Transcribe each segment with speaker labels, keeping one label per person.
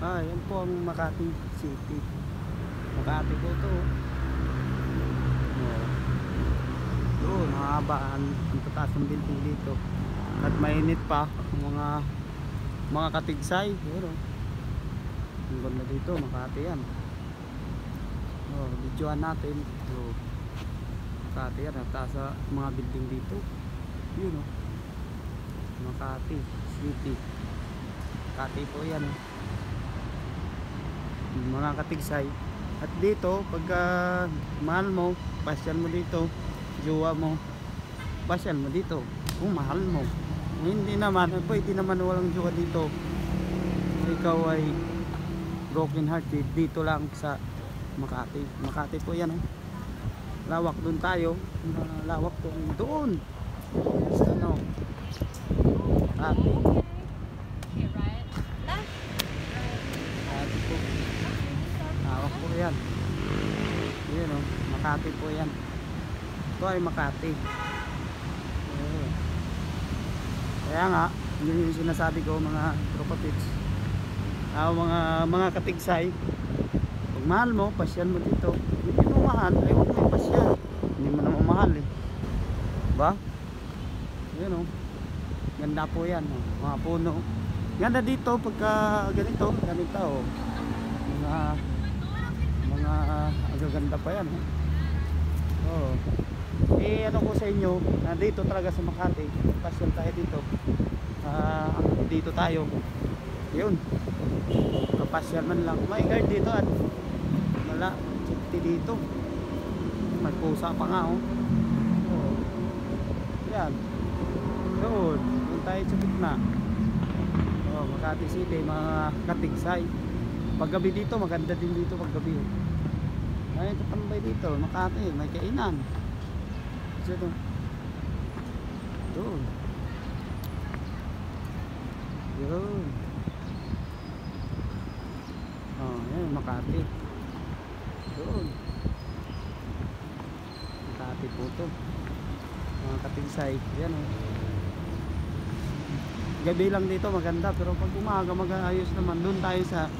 Speaker 1: Yan po ang Makati City. Makati po to. Doon, mahabaan ang tataas ng building dito. At mainit pa mga katigsay. Pero ang ganda dito, Makati yan. Videoan natin. Makati yan, nataas sa mga building dito. Yun Makati City. Makati po yan mga katigsay. At dito pagka mahal mo, pasyal mo dito. Jowa mo, pasyal mo dito kung mahal mo. Hindi naman, pwede naman walang jowa dito. Ikaw ay broken hearted, dito lang sa Makati. Makati po yan lawak doon tayo. Lawak doon. Ano? Makati. Makati po. Lawak po yan. Yun Makati po yan. Ito ay Makati. Kaya nga, yun yung sinasabi ko mga tropa pits. Mga katigsay, pag mahal mo, pasyal mo dito. Hindi mo mahal, ay huwag mo pasyal. Hindi mo naman mahal ba? Yun ganda po yan mga puno. Ganda dito pagka ganito mga agaganda pa yan ano ko sa inyo, dito talaga sa Makati, pasyal tayo dito. Dito tayo. Yun. Kapasyal man lang. May guard dito at wala safety dito. May pusa pa nga Yan. Doon. Doon tayo sa gitna. Makati City, mga katigsay. Paggabi dito, maganda din dito paggabi. May katambay dito, Makati, may kainan. Doon. Yun. Yan Makati. Doon. Makati po to. Mga katigsay. Yan gabi lang dito maganda, pero pag umaga mag-aayos naman. Doon tayo sa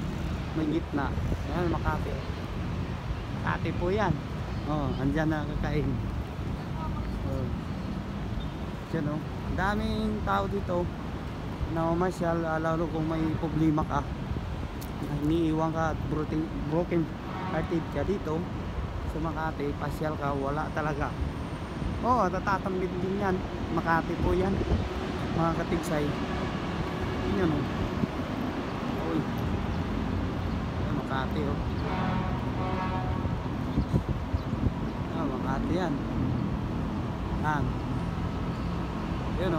Speaker 1: may gitna. Yan Makati. Makati po yan. Andyan na kakain. Yan daming tao dito na mamasyal, lalo kung may problema ka, iniiwan ka at broken hearted ka dito sa Makati, pasyal ka, wala talaga. Tatatambit din yan. Makati po yan mga katigsay. Yan Makati Makati yan. Yun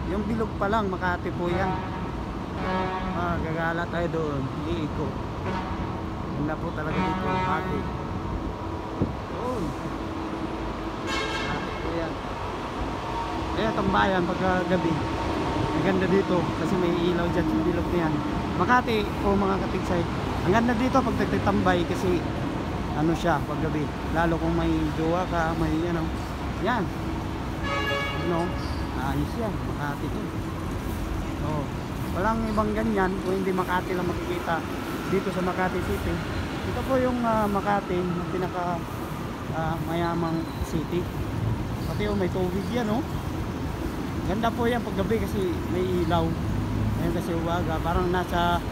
Speaker 1: yung bilog pa lang Makati po yan. Gagala tayo doon, iiko. Ganda po talaga dito Makati. Doon Makati po yan. Kaya tambayan pagka gabi, maganda dito kasi may ilaw dyan sa bilog na yan. Makati po mga katigsay, ang ganda dito pag nagtitambay kasi siya pag gabi, lalo kung may jowa ka, may yan ayos yan, Makati to. Walang ibang ganyan kung hindi Makati lang makikita dito sa Makati City. Ito po yung Makati, pinaka mayamang city. Pati may tubig yan ganda po yan pag gabi kasi may ilaw. Ngayon kasi uwaga, parang nasa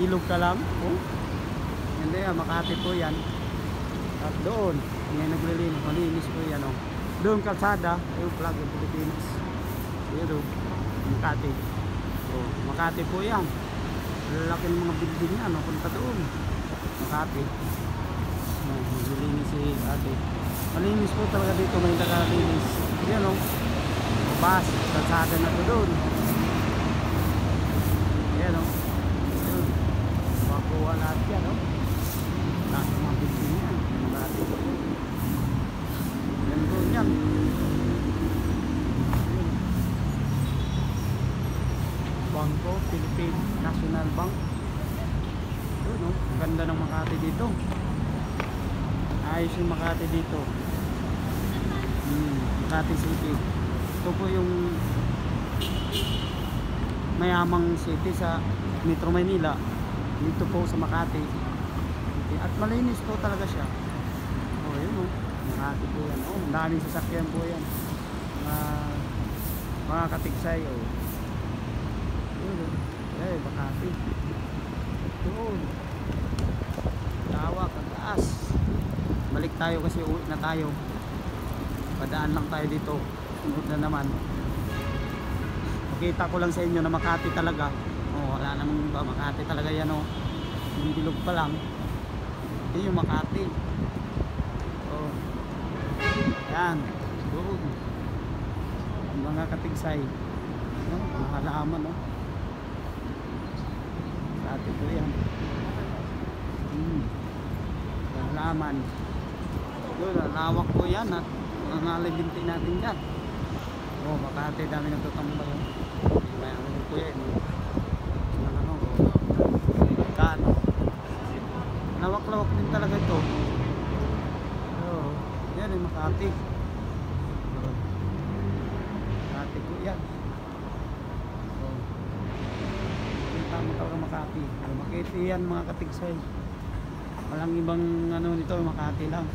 Speaker 1: ilog ka lang. Ganda yan, Makati po yan. At doon may naglilinis, malinis po yan doon kalsada, yung flag ng Pilipinas. Pero Makati. Makati po yan. Lalaki ng mga building yan, punta doon. Makati. Naglilinis si ate. Malinis po talaga dito, may nakalinis. Yan bus, kalsada na to doon. Yan makuha lahat yan lahat ng mga building yan. Makati po yan. Bangko, Philippine National Bank. Ganda ng Makati dito. Ayos yung Makati dito. Makati City. Ito po yung mayamang city sa Metro Manila dito po sa Makati. At malinis po talaga siya. Oh, yun oh. Makati po yan. Oh, daming sasakyan po yan. Mga katiksay oh. Yun oh. Eh, Makati. Doon. Tawag ang taas. Balik tayo kasi uwi na tayo. Padaan lang tayo dito. Sunod na naman. Pakita ko lang sa inyo na Makati talaga. Oh, wala namang iba. Makati talaga yan oh. Yung bilog pa lang. Ito yung Makati. Oh. Yan. Doon. Mga katigsay. No, mga halaman no. Makati po yan. Halaman. Doon, lawak po yan at mga libinti natin dyan. Oh, Makati, dami nagtutambay. Kaya ano po yan. Ano, kano. Lawak-lawak din talaga ito. Oh, yan yung Makati. Oh, Makati po yan. Oh, kita mo talaga Makati. Makati yan mga katigsay. Walang ibang ano nito, Makati lang.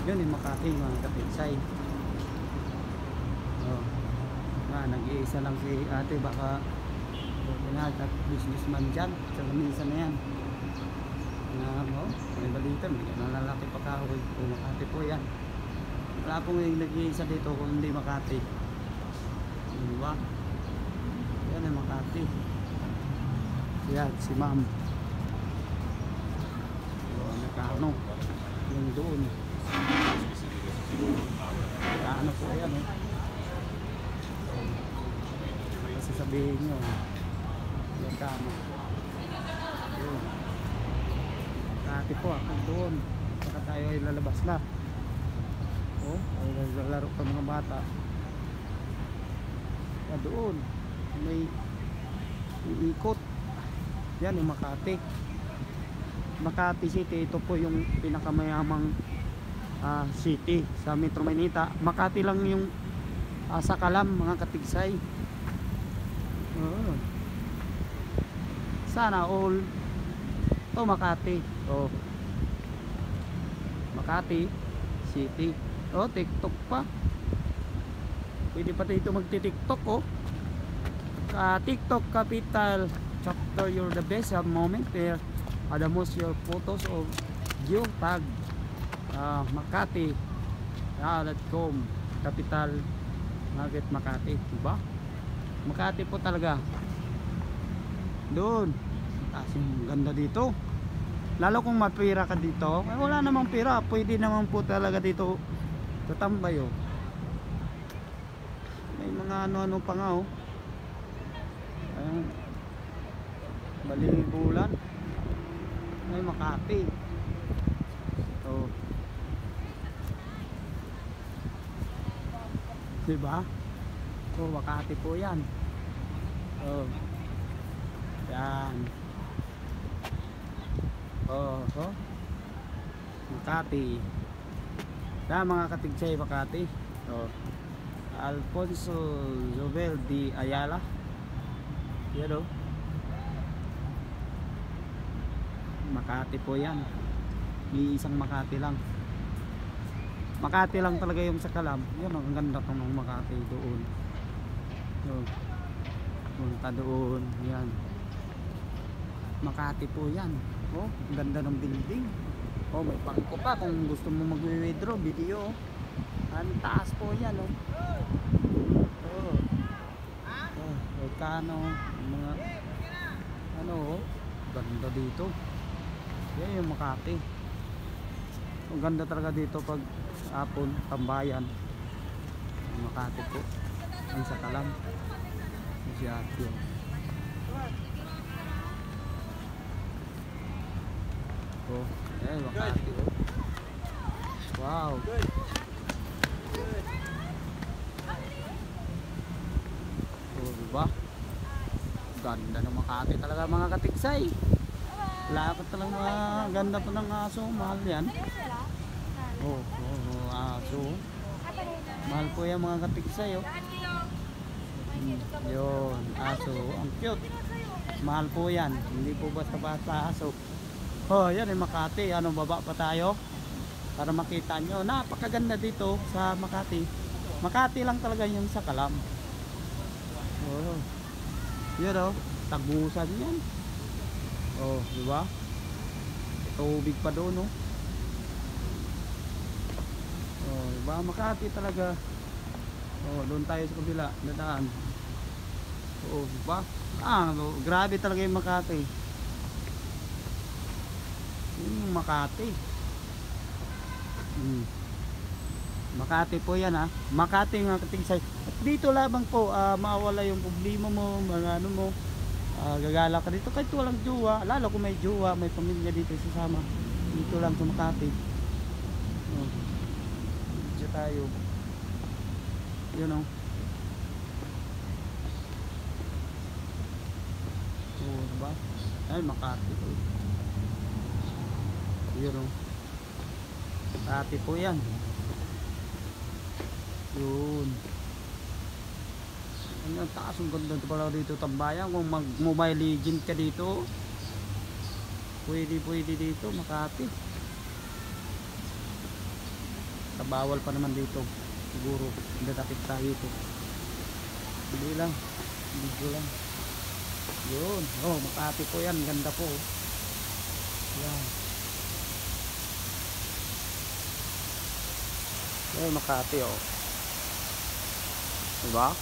Speaker 1: Yun yung Makati mga katigsay. Oh, nag-iisa lang si ate, baka at businessman dyan sa minsan na yan. May balita, may nalalaki pa kahoy. Makati po yan. Wala pong yung nag-iisa dito kung hindi Makati. Diba? Yan yung Makati. Yan, si ma'am. Nakano yung doon. Nakano po yan oh. Kasi sabihin nyo nakano yun. Makati po ako doon. Saka tayo ay lalabas na. Oh, ay lalaro pa mga bata. Doon may iikot. Yan yung Makati. Makati City, ito po yung pinakamayamang city sa Metro Manila. Makati lang yung sa Kalam mga katigsay. Sana all to Makati. Oh, Makati City. Oh, TikTok pa. Pwede pa dito magti-TikTok oh. TikTok capital chapter, you're the best moment there. The most your photos of you tag Makati.com capital market Makati, diba? Makati po talaga. Doon yung ganda dito, lalo kung mapira ka dito. Wala namang pira, pwede naman po talaga dito tatambay oh. May mga ano-ano pa nga oh. Ayun, Baligulan. May Makati. Oh. Diba? So Makati po yan. Oh. Yan. Oh, oh. Makati. Yan mga katigsay, Makati. Oh. Alfonso Zobel de Ayala. Yan oh. Makati po yan. May isang Makati lang. Makati lang talaga yung sa Kalam. Yan ang ganda ng Makati doon. So, punta doon. Yan. Makati po yan. Oh, ang ganda ng building. Oh, may bangko pa kung gusto mo mag-withdraw video. Ang taas po yan oh. Oh. Oh, volcano, mga ano oh, ganda dito. Yan yung Makati. Ang ganda talaga dito pag hapon, tambayan. Makati po. Ang sa Kalam. Masyado. Oh, eh Makati oh. Wow. Oh, diba? Ganda ng Makati talaga mga katigsay. Lakot talagang mga ganda pa ng aso. Mahal yan. Oh, aso. Mahal po yan mga katigsay oh. Yun, aso. Ang cute. Mahal po yan. Hindi po basta-basta aso. Oh, yan ay Makati. Ano, baba pa tayo? Para makita nyo. Napakaganda dito sa Makati. Makati lang talaga yung sa Kalam. Oh. Yun oh. Tagusan yan. Oh, di ba? Tubig pa doon, oh. Oh, diba? Makati talaga. Oh, doon tayo sa kabila, dadaan. Oh, diba? Grabe talaga yung Makati. Yung Makati. Makati po yan, ha. Makati nga kating side. At dito lamang po, mawala yung problema mo, mga ano mo. Gagala ka dito kahit walang jowa. Lalo kung may jowa, may pamilya dito sasama. Dito lang sa Makati. Oh. Dito tayo. Yun oh. Oh, diba? Ay, Makati po. Yun oh. Makati po yan. Yun. Ang taas, ang ganda pala dito tambayan. Kung mag Mobile Legend ka dito, pwede dito Makati. Bawal pa naman dito siguro, hindi tapit tayo ito. Hindi lang, video lang. Yun, oh, Makati po yan, ganda po. Yan. Yan, Makati oh. Diba?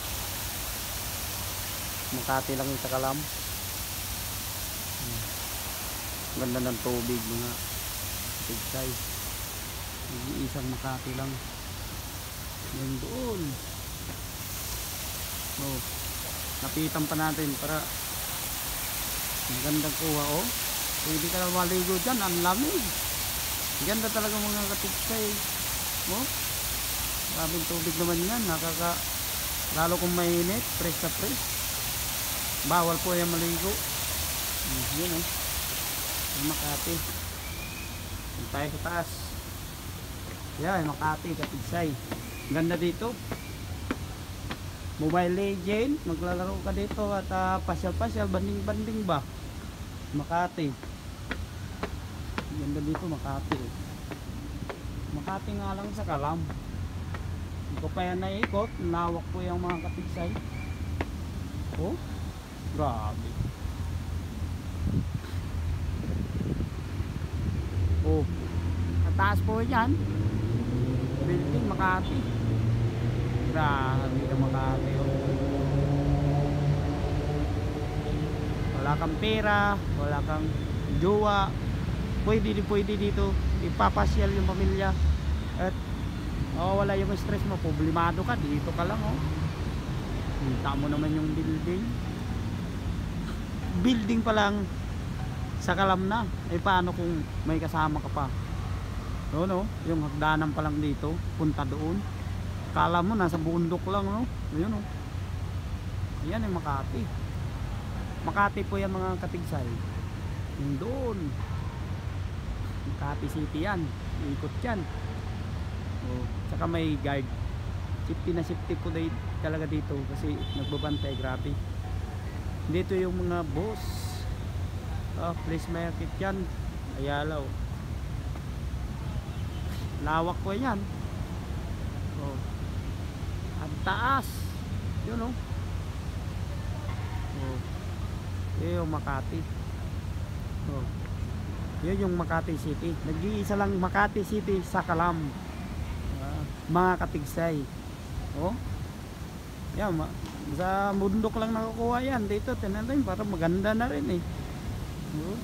Speaker 1: Makati lang yung sa Kalam. Ganda ng tubig, mga big size. Isang Makati lang. Yan doon. Oh, napitan pa natin para magandang kuha oh. Pwede ka na maligo dyan, ang lamig. Ganda talaga mga katiksay. Oh, grabing tubig naman yan. Lalo kung mainit, fresh na fresh. Bawal po yan maligo. Yun oh, Makati. Tayo sa taas. Yan, Makati, katiksay. Ganda dito. Mobile Legend, maglalaro ka dito at pasyal-pasyal, banding-banding ba? Makati. Ganda dito, Makati. Makati nga lang sa Kalam. Hindi ko pa yan naikot. Nawak po yung mga katiksay. Oh, grabe. Oh, kataas po yan. Building Makati. Grabe ka Makati oh. Wala kang pera, wala kang jowa, pwede dito ipapasyal yung pamilya. At wala yung stress mo, problemado ka, dito ka lang oh. Kita mo naman yung building pa lang sa Kalam na. Paano kung may kasama ka pa? No, yung hagdanan pa lang dito punta doon, kala mo nasa bundok lang no. Ayun oh. Yan yung Makati. Makati po yan mga katigsay. Yung doon Makati City yan, ikot yan oh. Saka may guard, safety na safety po talaga dito kasi nagbabantay. Grabe dito yung mga boss. Place market yan, Ayala oh. Lawak po yan oh. Ang taas yun oh. Oh, yun yung Makati oh. Yun yung Makati City. Nag-iisa lang Makati City sa Kalam, mga katigsay oh. Yan, sa bundok lang nakukuha yan. Dito tinalim para maganda na rin eh oh.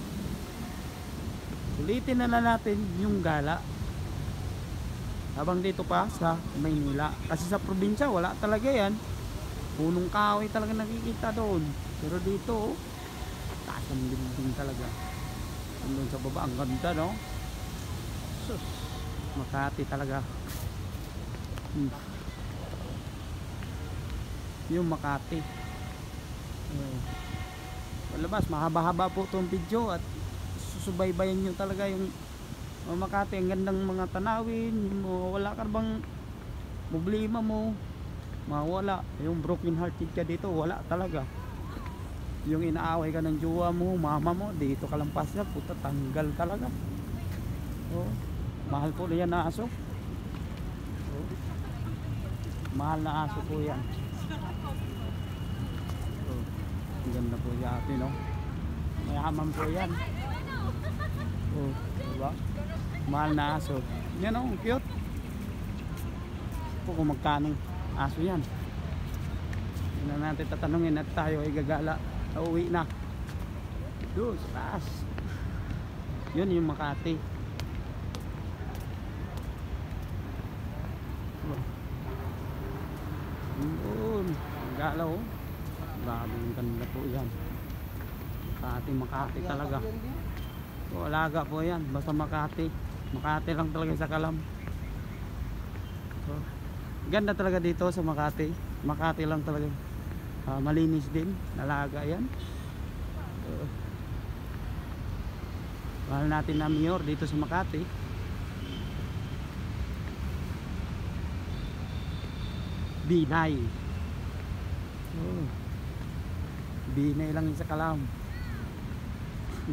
Speaker 1: Ulitin na natin yung gala habang dito pa sa Maynila, kasi sa probinsya wala talaga yan. Punong kahoy talaga nakikita doon, pero dito taas ang building talaga. Doon sa baba ang ganda no. Sus, Makati talaga. Yung Makati palabas, mahaba-haba po itong video at susubaybayan nyo talaga yung Makati. Ang gandang mga tanawin mo, wala ka bang problema mo, mawala. Yung broken hearted ka dito, wala talaga. Yung inaaway ka ng jowa mo, mama mo, dito ka lang pasya, puta, tanggal talaga. Oh, mahal po yan na aso. Oh, mahal na aso po yan. Oh, ang ganda po yung atin, no? Mayaman po yan. Oh, diba? Mahal na aso. Yan, oh, cute. Kung magkano aso yan. Hindi na natin tatanungin at tayo ay gagala. Uuwi na. Doon sa taas. Yun yung Makati. Doon. Ang galaw. Grabe yung ganda po yan. Makati talaga. O, alaga po yan. Basta Makati. Makati lang talaga sa Kalam. So, ganda talaga dito sa Makati. Makati lang talaga. Malinis din, nalaga yan. Mahal natin na mayor dito sa Makati. Binay. Binay lang yung sa Kalam.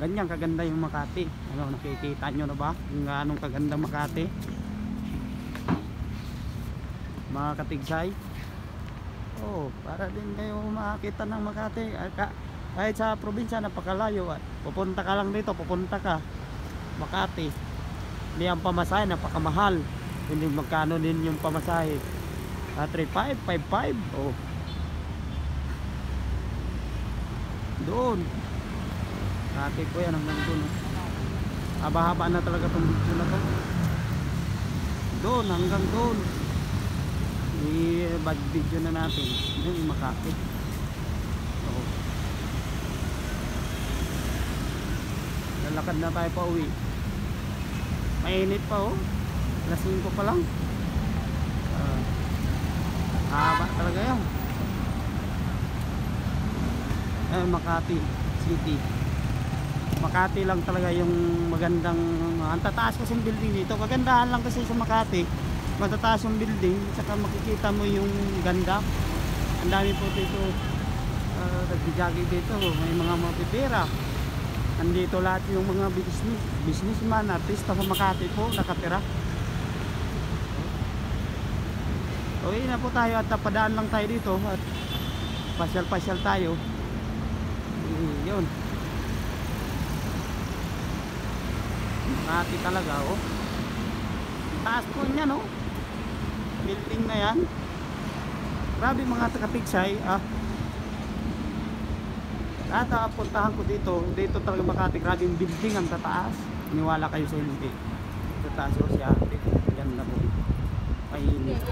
Speaker 1: Ganyan kaganda yung Makati. Ano, nakikita nyo na ba kung anong kaganda Makati? Mga katigsay. Oh, para din kayo makakita ng Makati. Kahit sa probinsya napakalayo, pupunta ka lang dito, pupunta ka Makati. Hindi ang pamasahe, napakamahal. Hindi magkano din yung pamasahe. 3.5, 5.5. Oh. Doon. Makati po yan hanggang doon. Haba-haba na talaga itong video na to. Doon, hanggang doon. I-bad video na natin. Yun yung Makati. Oo. Lalakad na tayo pa uwi. Mainit pa oh. Alas 5 pa lang. Haba talaga yan. Makati City. Makati lang talaga yung magandang, ang tataas kasing building dito. Kagandahan lang kasi sa Makati, matataas yung building, saka makikita mo yung ganda. Ang dami po dito nagbijogging dito, may mga mapipira. Andito lahat yung mga businessman, artista sa Makati po nakatira. Okay na po tayo at napadaan lang tayo dito at pasyal tayo. Yun, Makati talaga oh. Taas po niya no, building na yan. Grabe mga takatigsay at puntahan ko dito talaga Makati. Grabe yung building, ang tataas. Iniwala kayo sa hindi tataas o siya. Ganda po, mainit.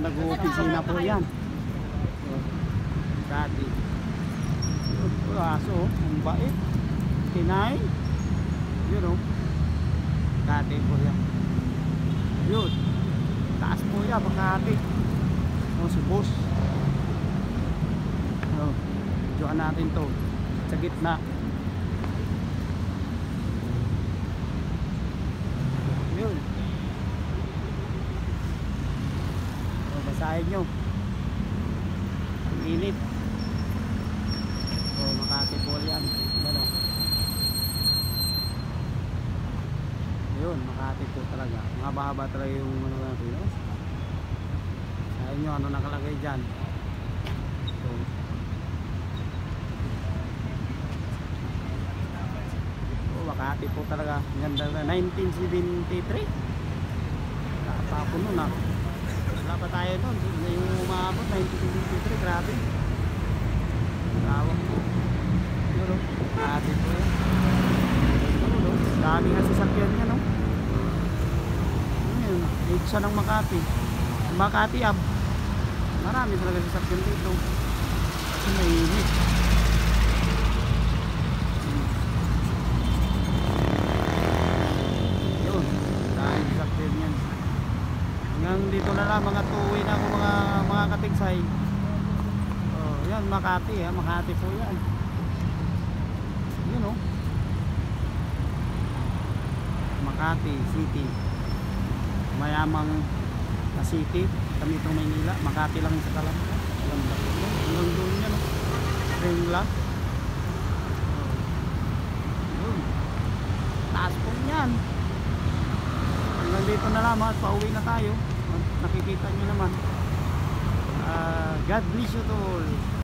Speaker 1: Nag-uopisina po yan dati. Aso, ang bait, kinay. Yun o, dati po yan. Yun, taas po yan Makati. Si boss. Diyan natin to sa gitna. Yun, basahin nyo, ang init. Makati po yan. Ano? Yun, Makati po talaga. Mahaba-haba talaga yung ano natin. Sa inyo, ano nakalagay dyan? So, Makati po talaga. Ganda na. 1973. Nakatapo nun ah. Wala pa tayo nun. Yung umabot 1973. Grabe. Tawag po. Yun o. Makati po yan. Dami nga sasakyan yan o. Yun. Isa ng Makati. Makati ab. Marami talaga sasakyan dito. Kasi mainit. Yun. Dami sasakyan yan. Hanggang dito na lang. Mga tuwi na ako mga katigsay. Yan, Makati Makati po yan. Yun o. Makati City. Mayamang city. Kami itong Maynila, Makati lang sa kalam. Ganda po. Hanggang doon yan, no? Ringla. Yun. Taas po yan. Hanggang dito na lamang at pauwi na tayo. Nakikita nyo naman. God bless you all.